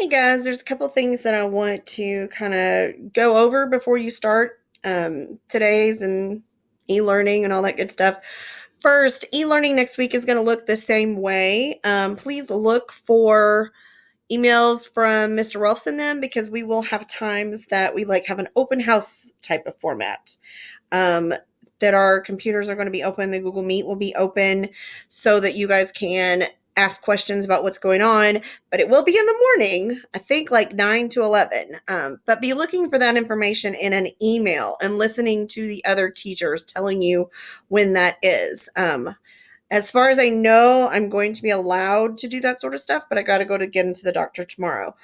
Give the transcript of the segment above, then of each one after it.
Hey guys, there's a couple things that I want to kind of go over before you start today's and e-learning and all that good stuff. First, e-learning next week is going to look the same way. Please look for emails from Mr. Rolfson then because we will have times that we have an open house type of format. Um, that our computers are going to be open, the Google Meet will be open so that you guys can ask questions about what's going on, but it will be in the morning, I think like 9 to 11. But be looking for that information in an email and listening to the other teachers telling you when that is. As far as I know, I'm going to be allowed to do that sort of stuff, but I got to go to get into the doctor tomorrow.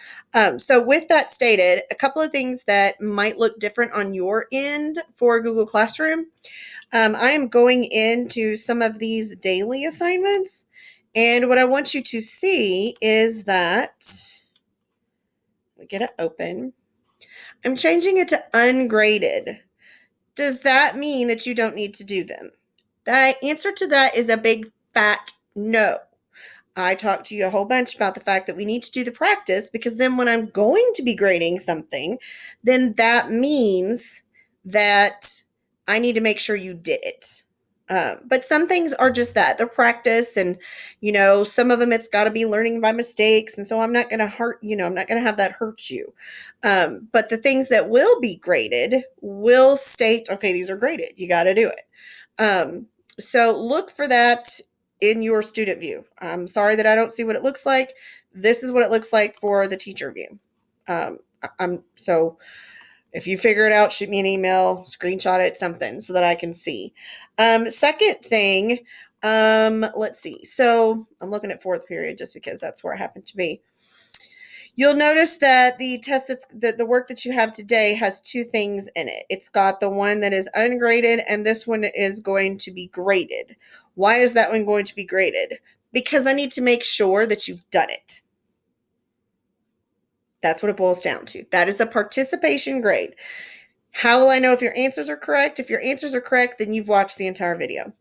So with that stated, a couple of things that might look different on your end for Google Classroom. I am going into some of these daily assignments, and what I want you to see is that, we get it open, I'm changing it to ungraded. Does that mean that you don't need to do them? The answer to that is a big fat no. I talked to you a whole bunch about the fact that we need to do the practice because then when I'm going to be grading something, then that means that I need to make sure you did it. But some things are just that they're practice, and some of them it's got to be learning by mistakes, and so I'm not going to hurt. I'm not going to have that hurt you. But the things that will be graded will state, okay, these are graded. You got to do it. So look for that in your student view. I'm sorry that I don't see what it looks like. This is what it looks like for the teacher view. So if you figure it out, shoot me an email, screenshot it, something so that I can see. Second thing, let's see. So I'm looking at fourth period just because that's where I happen to be. You'll notice that the test the work that you have today has two things in it. It's got the one that is ungraded, and this one is going to be graded. Why is that one going to be graded? Because I need to make sure that you've done it. That's what it boils down to. That is a participation grade. How will I know if your answers are correct? If your answers are correct, then you've watched the entire video.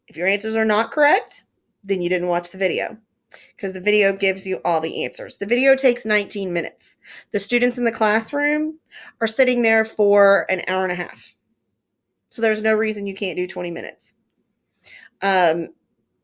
If your answers are not correct, then you didn't watch the video, because the video gives you all the answers. The video takes 19 minutes. The students in the classroom are sitting there for an hour and a half. So there's no reason you can't do 20 minutes.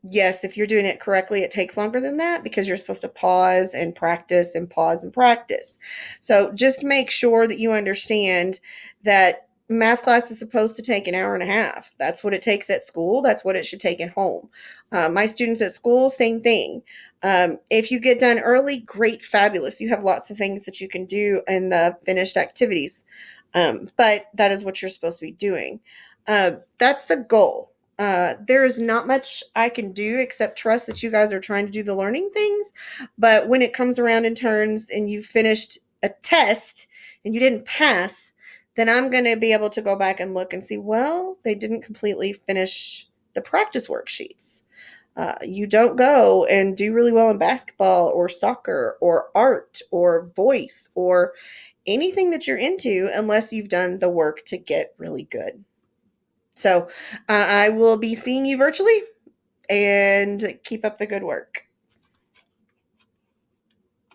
Yes, if you're doing it correctly, it takes longer than that because you're supposed to pause and practice and pause and practice. So just make sure that you understand that math class is supposed to take an hour and a half. That's what it takes at school. That's what it should take at home. My students at school, same thing. If you get done early, great, fabulous. You have lots of things that you can do in the finished activities. But that is what you're supposed to be doing. That's the goal. There is not much I can do except trust that you guys are trying to do the learning things. But when it comes around in turns and you finished a test and you didn't pass, then I'm going to be able to go back and look and see, well, they didn't completely finish the practice worksheets. You don't go and do really well in basketball or soccer or art or voice or anything that you're into unless you've done the work to get really good. So I will be seeing you virtually, and keep up the good work.